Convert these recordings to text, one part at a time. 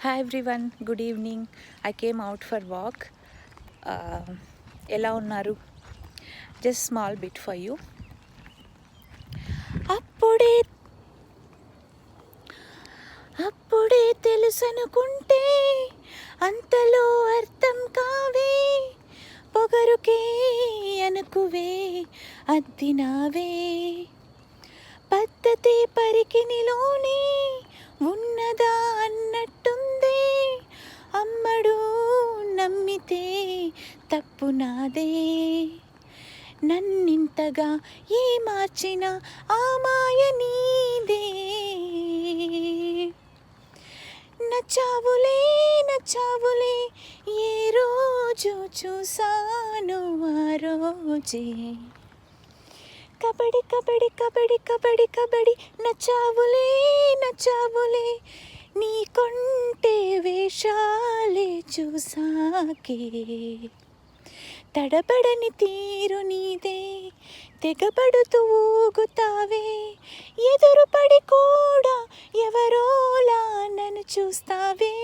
Hi everyone, good evening. I came out for walk. ఎలా ఉన్నారు? Just small bit for you. అప్పుడే అప్పుడే తెలుసనుకుంటే అంతలో అర్థం కావే, పొగరుకే అనుకువే అద్దినావే, పద్ధతి పరికినిలోనే ఉన్నదా అన్నట్టుందే, అమ్మడు నమ్మితే తప్పు నాదే, నన్నింతగా ఏ మార్చిన ఆ మాయ నీదే, నచ్చావులే నచ్చావులే ఏ రోజు చూసాను ఆ రోజే, కబడి కబడి కబడి కబడి కబడి నచ్చావులే నచ్చావులే నీ కొంటే వేషాలే చూసాకే, తడబడని తీరు నీదే, తెగబడుతూ ఊగుతావే, ఎదురుపడి కూడా ఎవరోలా నన్ను చూస్తావే,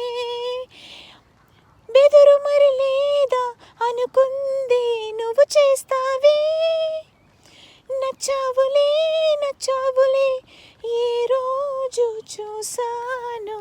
బెదురు మరి లేదా అనుకుంది నువ్వు చేస్తావే, నచ్చావులే నచ్చావులే ఏ రోజు చూసాను